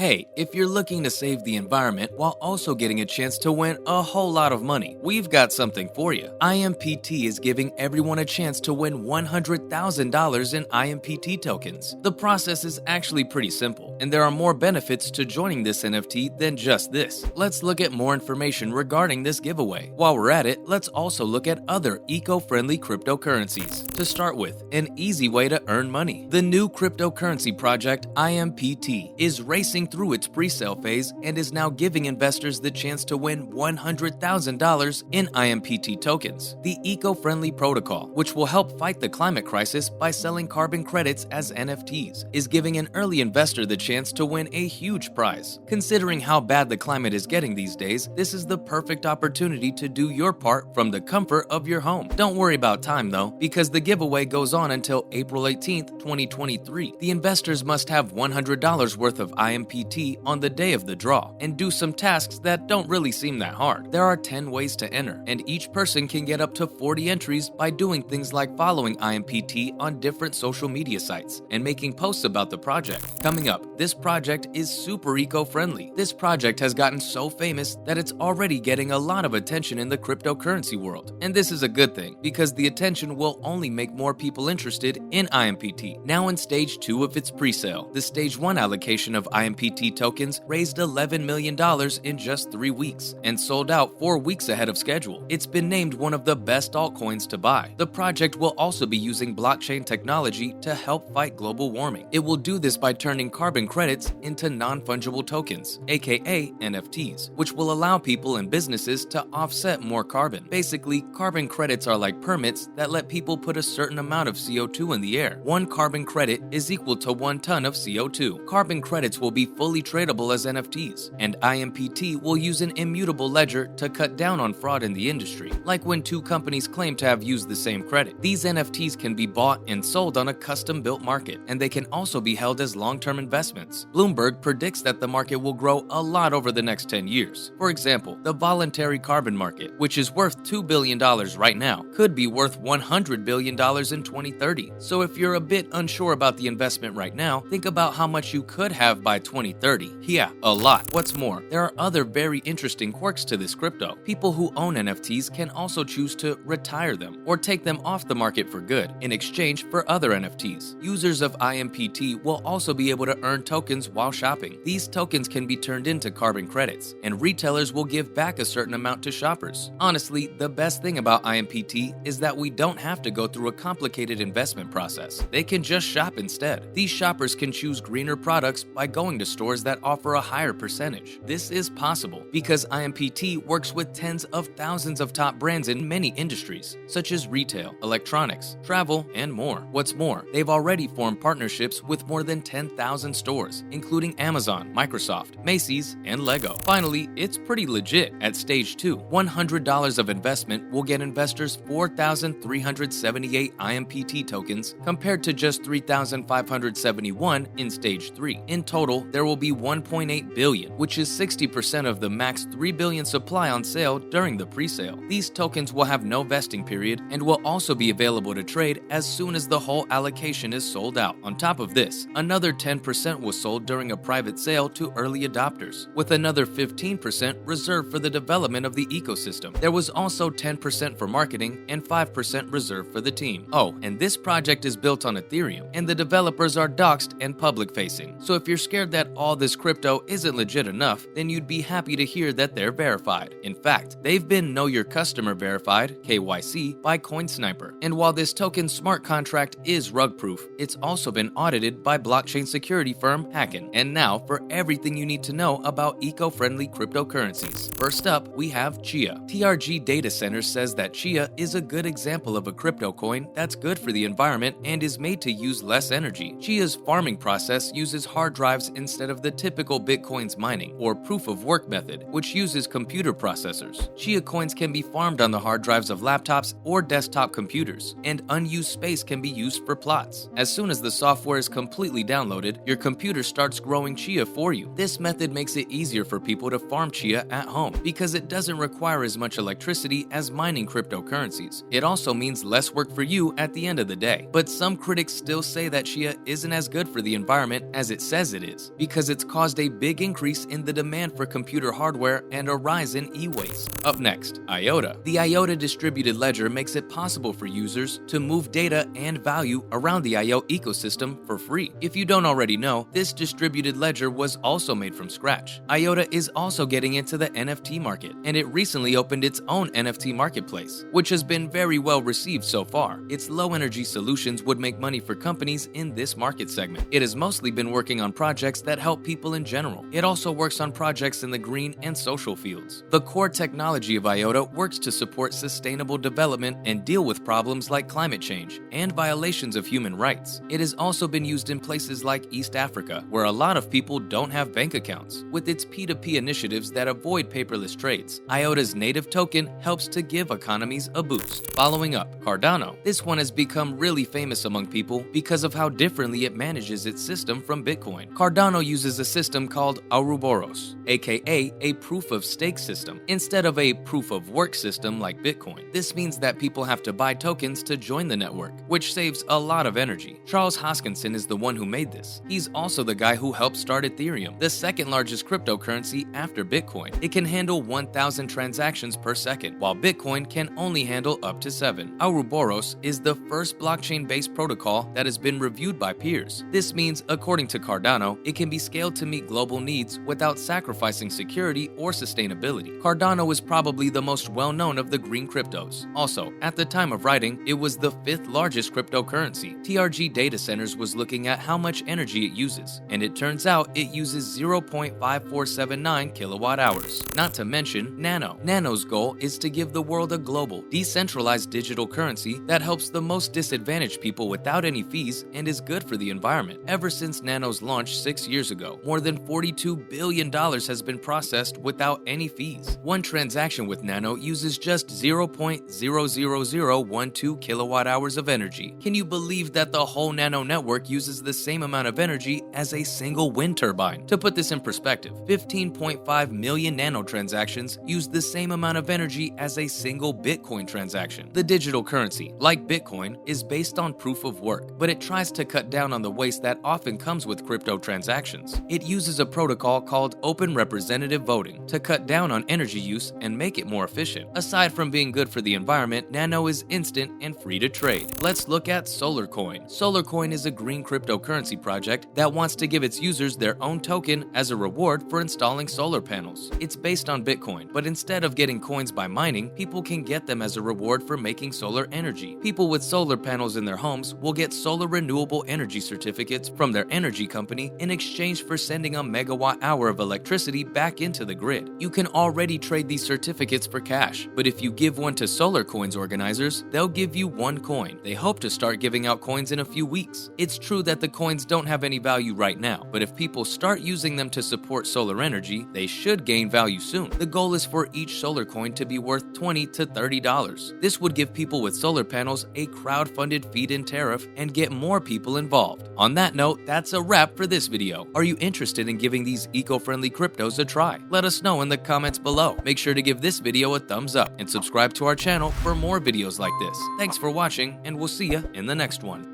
Hey, if you're looking to save the environment while also getting a chance to win a whole lot of money, we've got something for you. IMPT is giving everyone a chance to win $100,000 in IMPT tokens. The process is actually pretty simple, and there are more benefits to joining this NFT than just this. Let's look at more information regarding this giveaway. While we're at it, let's also look at other eco-friendly cryptocurrencies. To start with, an easy way to earn money. The new cryptocurrency project IMPT is racing through its pre-sale phase and is now giving investors the chance to win $100,000 in IMPT tokens. The eco-friendly protocol, which will help fight the climate crisis by selling carbon credits as NFTs, is giving an early investor the chance to win a huge prize. Considering how bad the climate is getting these days, this is the perfect opportunity to do your part from the comfort of your home. Don't worry about time though, because the giveaway goes on until April 18th, 2023. The investors must have $100 worth of IMPT on the day of the draw and do some tasks that don't really seem that hard. There are 10 ways to enter, and each person can get up to 40 entries by doing things like following IMPT on different social media sites and making posts about the project. Coming up, this project is super eco-friendly. This project has gotten so famous that it's already getting a lot of attention in the cryptocurrency world. And this is a good thing, because the attention will only make more people interested in IMPT. Now in stage 2 of its pre-sale, the stage 1 allocation of IMPT tokens raised $11 million in just 3 weeks and sold out 4 weeks ahead of schedule. It's been named one of the best altcoins to buy. The project will also be using blockchain technology to help fight global warming. It will do this by turning carbon credits into non-fungible tokens, aka NFTs, which will allow people and businesses to offset more carbon. Basically, carbon credits are like permits that let people put a certain amount of CO2 in the air. One carbon credit is equal to 1 ton of CO2. Carbon credits will be fully tradable as NFTs, and IMPT will use an immutable ledger to cut down on fraud in the industry, like when 2 companies claim to have used the same credit. These NFTs can be bought and sold on a custom-built market, and they can also be held as long-term investments. Bloomberg predicts that the market will grow a lot over the next 10 years. For example, the voluntary carbon market, which is worth $2 billion right now, could be worth $100 billion in 2030. So if you're a bit unsure about the investment right now, think about how much you could have by 2030. Yeah, a lot. What's more, there are other very interesting quirks to this crypto. People who own NFTs can also choose to retire them or take them off the market for good in exchange for other NFTs. Users of IMPT will also be able to earn tokens while shopping. These tokens can be turned into carbon credits, and retailers will give back a certain amount to shoppers. Honestly, the best thing about IMPT is that we don't have to go through a complicated investment process. They can just shop instead. These shoppers can choose greener products by going to stores that offer a higher percentage. This is possible because IMPT works with tens of thousands of top brands in many industries, such as retail, electronics, travel, and more. What's more, they've already formed partnerships with more than 10,000 stores, including Amazon, Microsoft, Macy's, and Lego. Finally, it's pretty legit. At stage 2, $100 of investment will get investors 4,378 IMPT tokens compared to just 3,571 in stage 3. In total, there will be 1.8 billion, which is 60% of the max 3 billion supply on sale during the pre-sale. These tokens will have no vesting period and will also be available to trade as soon as the whole allocation is sold out. On top of this, another 10% was sold during a private sale to early adopters, with another 15% reserved for the development of the ecosystem. There was also 10% for marketing and 5% reserved for the team. Oh, and this project is built on Ethereum, and the developers are doxed and public-facing. So if you're scared that all this crypto isn't legit enough, then you'd be happy to hear that they're verified. In fact, they've been Know Your Customer verified, KYC, by CoinSniper. And while this token smart contract is rug-proof, it's also been audited by blockchain security firm Hacken. And now for everything you need to know about eco-friendly cryptocurrencies. First up, we have Chia. TRG Data Centers says that Chia is a good example of a crypto coin that's good for the environment and is made to use less energy. Chia's farming process uses hard drives instead of the typical Bitcoin's mining or proof-of-work method, which uses computer processors. Chia coins can be farmed on the hard drives of laptops or desktop computers, and unused space can be used for plots. As soon as the software is completely downloaded, your computer starts growing Chia for you. This method makes it easier for people to farm Chia at home because it doesn't require as much electricity as mining cryptocurrencies. It also means less work for you at the end of the day. But some critics still say that Chia isn't as good for the environment as it says it is, because because it's caused a big increase in the demand for computer hardware and a rise in e-waste. Up next, IOTA. The IOTA distributed ledger makes it possible for users to move data and value around the IO ecosystem for free. If you don't already know, this distributed ledger was also made from scratch. IOTA is also getting into the NFT market, and it recently opened its own NFT marketplace, which has been very well received so far. Its low-energy solutions would make money for companies in this market segment. It has mostly been working on projects that help people in general. It also works on projects in the green and social fields. The core technology of IOTA works to support sustainable development and deal with problems like climate change and violations of human rights. It has also been used in places like East Africa, where a lot of people don't have bank accounts. With its P2P initiatives that avoid paperless trades, IOTA's native token helps to give economies a boost. Following up, Cardano. This one has become really famous among people because of how differently it manages its system from Bitcoin. Cardano uses a system called Ouroboros, aka a proof-of-stake system, instead of a proof-of-work system like Bitcoin. This means that people have to buy tokens to join the network, which saves a lot of energy. Charles Hoskinson is the one who made this. He's also the guy who helped start Ethereum, the second largest cryptocurrency after Bitcoin. It can handle 1,000 transactions per second, while Bitcoin can only handle up to 7. Ouroboros is the first blockchain-based protocol that has been reviewed by peers. This means, according to Cardano, it can be scaled to meet global needs without sacrificing security or sustainability. Cardano is probably the most well-known of the green cryptos. Also, at the time of writing, it was the 5th largest cryptocurrency. TRG Data Centers was looking at how much energy it uses, and it turns out it uses 0.5479 kilowatt hours. Not to mention Nano. Nano's goal is to give the world a global, decentralized digital currency that helps the most disadvantaged people without any fees and is good for the environment. Ever since Nano's launch 6 years ago, more than $42 billion has been processed without any fees. One transaction with Nano uses just 0.00012 kilowatt hours of energy. Can you believe that the whole Nano network uses the same amount of energy as a single wind turbine? To put this in perspective, 15.5 million Nano transactions use the same amount of energy as a single Bitcoin transaction. The digital currency, like Bitcoin, is based on proof of work, but it tries to cut down on the waste that often comes with crypto transactions. It uses a protocol called Open Representative Voting to cut down on energy use and make it more efficient. Aside from being good for the environment, Nano is instant and free to trade. Let's look at SolarCoin. SolarCoin is a green cryptocurrency project that wants to give its users their own token as a reward for installing solar panels. It's based on Bitcoin, but instead of getting coins by mining, people can get them as a reward for making solar energy. People with solar panels in their homes will get solar renewable energy certificates from their energy company in exchange for sending a megawatt hour of electricity back into the grid. You can already trade these certificates for cash, but if you give one to SolarCoin's organizers, they'll give you 1 coin. They hope to start giving out coins in a few weeks. It's true that the coins don't have any value right now, but if people start using them to support solar energy, they should gain value soon. The goal is for each solar coin to be worth $20 to $30. This would give people with solar panels a crowd-funded feed-in tariff and get more people involved. On that note, that's a wrap for this video. Are you interested in giving these eco-friendly cryptos a try? Let us know in the comments below. Make sure to give this video a thumbs up and subscribe to our channel for more videos like this. Thanks for watching, and we'll see you in the next one.